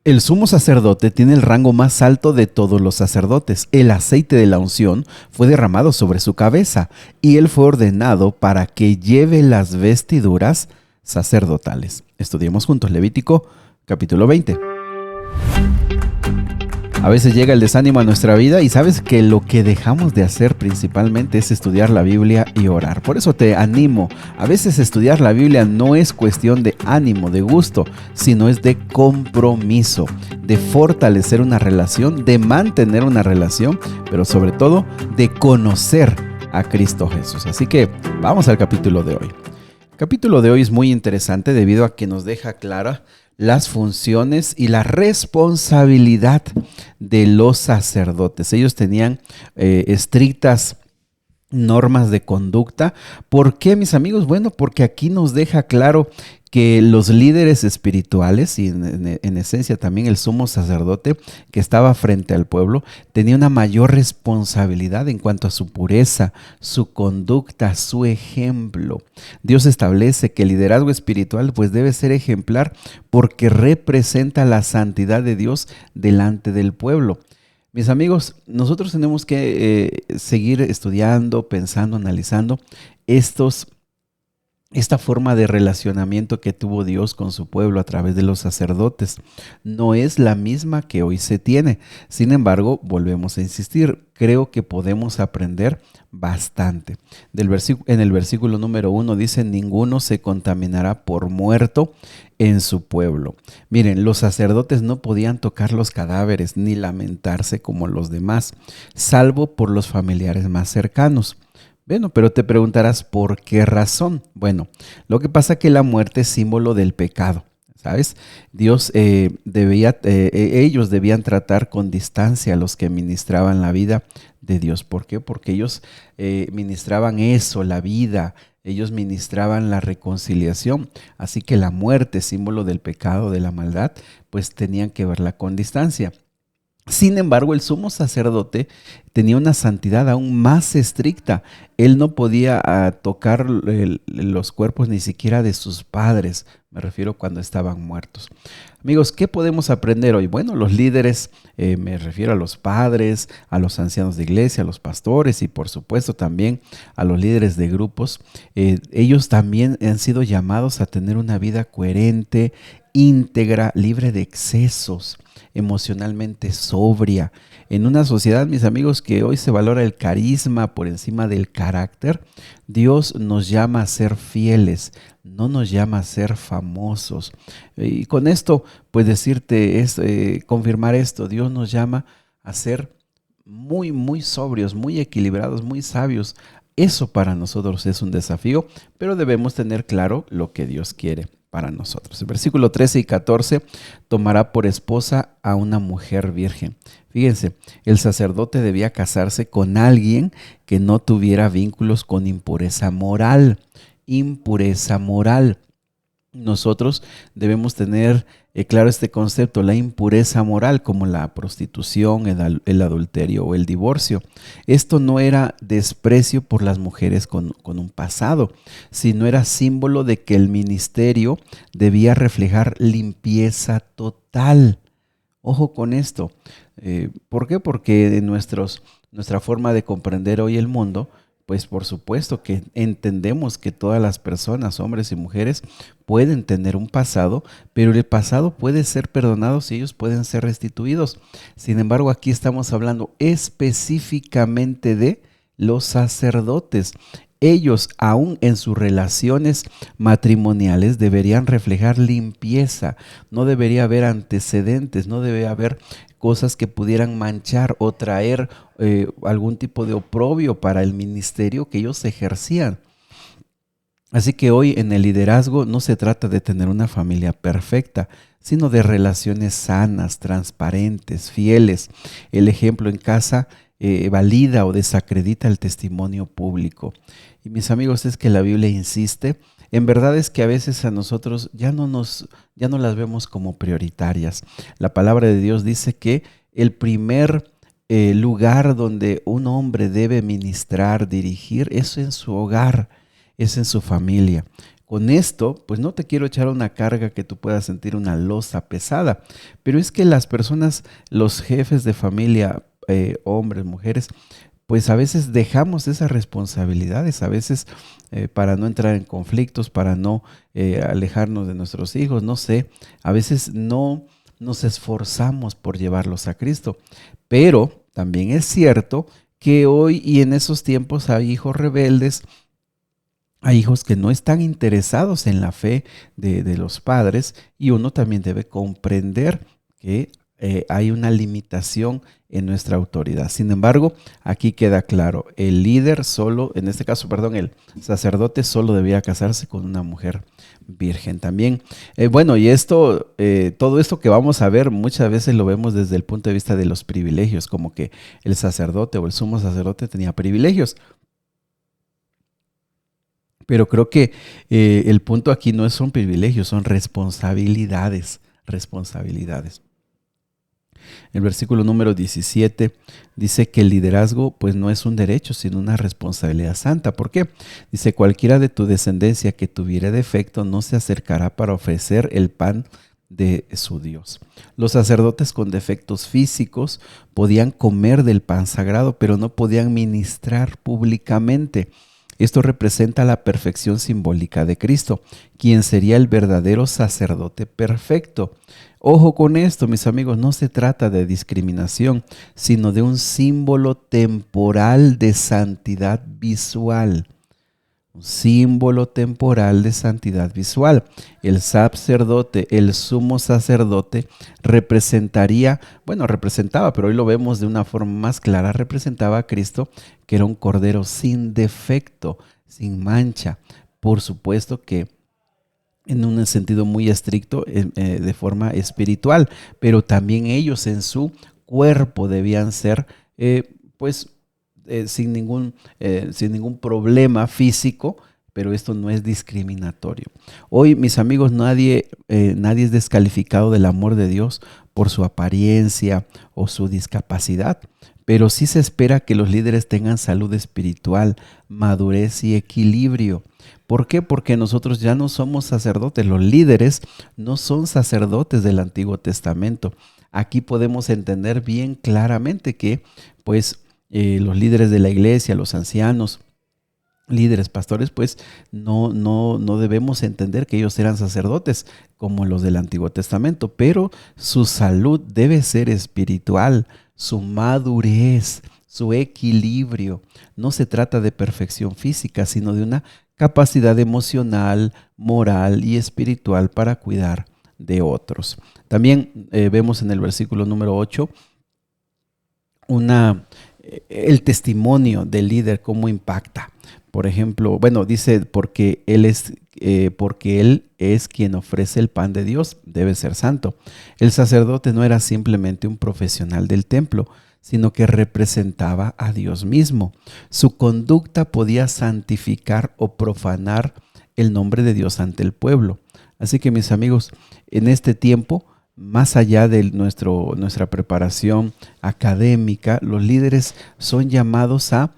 El sumo sacerdote tiene el rango más alto de todos los sacerdotes. El aceite de la unción fue derramado sobre su cabeza y él fue ordenado para que lleve las vestiduras sacerdotales. Estudiemos juntos Levítico capítulo 20. A veces llega el desánimo a nuestra vida y sabes que lo que dejamos de hacer principalmente es estudiar la Biblia y orar. Por eso te animo. A veces estudiar la Biblia no es cuestión de ánimo, de gusto, sino es de compromiso, de fortalecer una relación, de mantener una relación, pero sobre todo de conocer a Cristo Jesús. Así que vamos al capítulo de hoy. El capítulo de hoy es muy interesante debido a que nos deja clara las funciones y la responsabilidad de los sacerdotes. Ellos tenían estrictas normas de conducta. ¿Por qué, mis amigos? Bueno, porque aquí nos deja claro que los líderes espirituales y en esencia también el sumo sacerdote que estaba frente al pueblo tenía una mayor responsabilidad en cuanto a su pureza, su conducta, su ejemplo. Dios establece que el liderazgo espiritual pues debe ser ejemplar porque representa la santidad de Dios delante del pueblo. Mis amigos, nosotros tenemos que seguir estudiando, pensando, analizando esta forma de relacionamiento que tuvo Dios con su pueblo a través de los sacerdotes. No es la misma que hoy se tiene. Sin embargo, volvemos a insistir, creo que podemos aprender bastante. En el versículo número 1 dice, ninguno se contaminará por muerto en su pueblo. Miren, los sacerdotes no podían tocar los cadáveres ni lamentarse como los demás, salvo por los familiares más cercanos. Bueno, pero te preguntarás, ¿por qué razón? Bueno, lo que pasa es que la muerte es símbolo del pecado, ¿sabes? Ellos debían tratar con distancia a los que ministraban la vida de Dios. ¿Por qué? Porque ellos ministraban eso, la vida, ellos ministraban la reconciliación. Así que la muerte, símbolo del pecado, de la maldad, pues tenían que verla con distancia. Sin embargo, el sumo sacerdote tenía una santidad aún más estricta. Él no podía tocar los cuerpos ni siquiera de sus padres. Me refiero cuando estaban muertos. Amigos, ¿qué podemos aprender hoy? Bueno, los líderes, me refiero a los padres, a los ancianos de iglesia, a los pastores y por supuesto también a los líderes de grupos. Ellos también han sido llamados a tener una vida coherente, íntegra, libre de excesos, emocionalmente sobria. En una sociedad, mis amigos, que hoy se valora el carisma por encima del carácter, Dios nos llama a ser fieles, no nos llama a ser famosos. Y con esto, pues confirmar esto, Dios nos llama a ser muy, muy sobrios, muy equilibrados, muy sabios. Eso para nosotros es un desafío, pero debemos tener claro lo que Dios quiere para nosotros. El versículo 13 y 14, tomará por esposa a una mujer virgen. Fíjense, el sacerdote debía casarse con alguien que no tuviera vínculos con impureza moral. Impureza moral. Nosotros debemos tener claro este concepto, la impureza moral, como la prostitución, el adulterio o el divorcio. Esto no era desprecio por las mujeres con un pasado, sino era símbolo de que el ministerio debía reflejar limpieza total. Ojo con esto. ¿Por qué? Porque en nuestra forma de comprender hoy el mundo, pues por supuesto que entendemos que todas las personas, hombres y mujeres, pueden tener un pasado, pero el pasado puede ser perdonado si ellos pueden ser restituidos. Sin embargo, aquí estamos hablando específicamente de los sacerdotes. Ellos, aún en sus relaciones matrimoniales, deberían reflejar limpieza. No debería haber antecedentes, no debe haber cosas que pudieran manchar o traer algún tipo de oprobio para el ministerio que ellos ejercían. Así que hoy en el liderazgo no se trata de tener una familia perfecta, sino de relaciones sanas, transparentes, fieles. El ejemplo en casa valida o desacredita el testimonio público. Y mis amigos, es que la Biblia insiste, en verdad es que a veces a nosotros ya no las vemos como prioritarias. La palabra de Dios dice que el primer lugar donde un hombre debe ministrar, dirigir, es en su hogar, es en su familia. Con esto, pues no te quiero echar una carga que tú puedas sentir una losa pesada, pero es que las personas, los jefes de familia, hombres, mujeres, pues a veces dejamos esas responsabilidades, a veces para no entrar en conflictos, para no alejarnos de nuestros hijos, no sé, a veces no nos esforzamos por llevarlos a Cristo. Pero también es cierto que hoy y en esos tiempos hay hijos rebeldes, hay hijos que no están interesados en la fe de los padres, y uno también debe comprender que hay una limitación en nuestra autoridad. Sin embargo, aquí queda claro, el líder solo, en este caso, perdón, el sacerdote solo debía casarse con una mujer virgen también. Bueno, y esto, todo esto que vamos a ver, muchas veces lo vemos desde el punto de vista de los privilegios, como que el sacerdote o el sumo sacerdote tenía privilegios. Pero creo que el punto aquí no son privilegios, son responsabilidades, responsabilidades. El versículo número 17 dice que el liderazgo pues no es un derecho, sino una responsabilidad santa. ¿Por qué? Dice, cualquiera de tu descendencia que tuviera defecto no se acercará para ofrecer el pan de su Dios. Los sacerdotes con defectos físicos podían comer del pan sagrado, pero no podían ministrar públicamente. Esto representa la perfección simbólica de Cristo, quien sería el verdadero sacerdote perfecto. Ojo con esto, mis amigos, no se trata de discriminación, sino de un símbolo temporal de santidad visual. Un símbolo temporal de santidad visual. El sacerdote, el sumo sacerdote, representaba, pero hoy lo vemos de una forma más clara, representaba a Cristo, que era un cordero sin defecto, sin mancha. Por supuesto que en un sentido muy estricto, de forma espiritual, pero también ellos en su cuerpo debían ser, pues, sin ningún problema físico, pero esto no es discriminatorio. Hoy, mis amigos, nadie es descalificado del amor de Dios por su apariencia o su discapacidad, pero sí se espera que los líderes tengan salud espiritual, madurez y equilibrio. ¿Por qué? Porque nosotros ya no somos sacerdotes. Los líderes no son sacerdotes del Antiguo Testamento. Aquí podemos entender bien claramente que, pues, los líderes de la iglesia, los ancianos, líderes, pastores, pues no debemos entender que ellos eran sacerdotes como los del Antiguo Testamento, pero su salud debe ser espiritual, su madurez, su equilibrio. No se trata de perfección física, sino de una capacidad emocional, moral y espiritual para cuidar de otros. También vemos en el versículo número 8 el testimonio del líder, cómo impacta. Por ejemplo, bueno, dice, porque él es quien ofrece el pan de Dios, debe ser santo. El sacerdote no era simplemente un profesional del templo, sino que representaba a Dios mismo. Su conducta podía santificar o profanar el nombre de Dios ante el pueblo. Así que, mis amigos, en este tiempo, más allá de nuestra preparación académica, los líderes son llamados a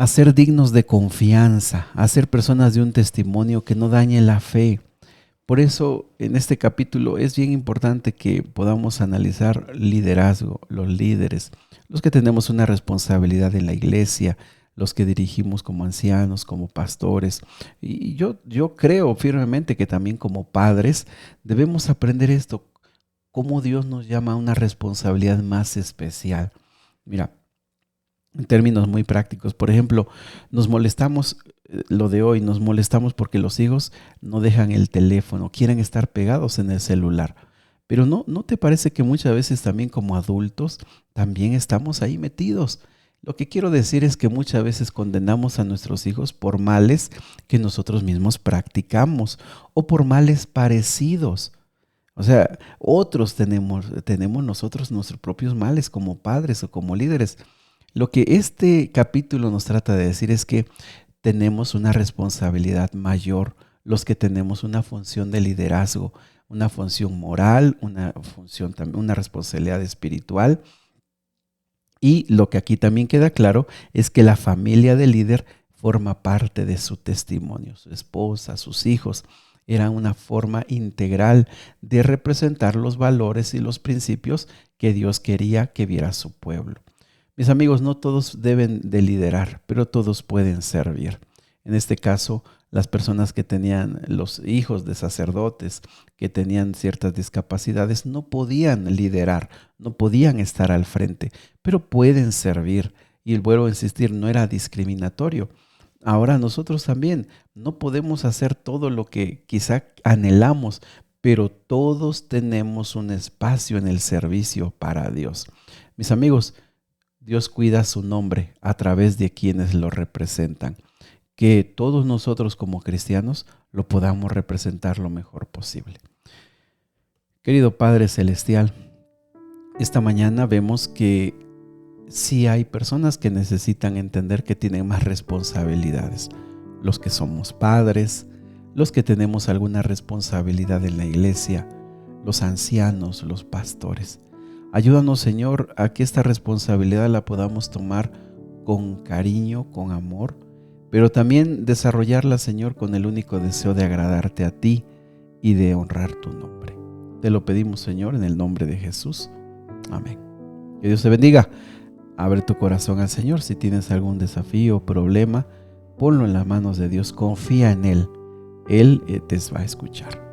ser dignos de confianza, a ser personas de un testimonio que no dañe la fe. Por eso, en este capítulo es bien importante que podamos analizar liderazgo, los líderes, los que tenemos una responsabilidad en la iglesia, los que dirigimos como ancianos, como pastores. Y yo creo firmemente que también como padres debemos aprender esto, cómo Dios nos llama a una responsabilidad más especial. Mira, en términos muy prácticos, por ejemplo, nos molestamos, lo de hoy, nos molestamos porque los hijos no dejan el teléfono, quieren estar pegados en el celular. Pero ¿no te parece que muchas veces también como adultos también estamos ahí metidos? Lo que quiero decir es que muchas veces condenamos a nuestros hijos por males que nosotros mismos practicamos o por males parecidos. O sea, tenemos nosotros nuestros propios males como padres o como líderes. Lo que este capítulo nos trata de decir es que tenemos una responsabilidad mayor, los que tenemos una función de liderazgo, una función moral, una responsabilidad espiritual. Y lo que aquí también queda claro es que la familia del líder forma parte de su testimonio. Su esposa, sus hijos, eran una forma integral de representar los valores y los principios que Dios quería que viera su pueblo. Mis amigos, no todos deben de liderar, pero todos pueden servir. En este caso, las personas que tenían los hijos de sacerdotes, que tenían ciertas discapacidades, no podían liderar, no podían estar al frente, pero pueden servir. Y vuelvo a insistir, no era discriminatorio. Ahora nosotros también no podemos hacer todo lo que quizá anhelamos, pero todos tenemos un espacio en el servicio para Dios. Mis amigos, Dios cuida su nombre a través de quienes lo representan. Que todos nosotros como cristianos lo podamos representar lo mejor posible. Querido Padre Celestial, esta mañana vemos que sí hay personas que necesitan entender que tienen más responsabilidades. Los que somos padres, los que tenemos alguna responsabilidad en la iglesia, los ancianos, los pastores. Ayúdanos, Señor, a que esta responsabilidad la podamos tomar con cariño, con amor, pero también desarrollarla, Señor, con el único deseo de agradarte a ti y de honrar tu nombre. Te lo pedimos, Señor, en el nombre de Jesús. Amén. Que Dios te bendiga. Abre tu corazón al Señor. Si tienes algún desafío o problema, ponlo en las manos de Dios. Confía en Él. Él te va a escuchar.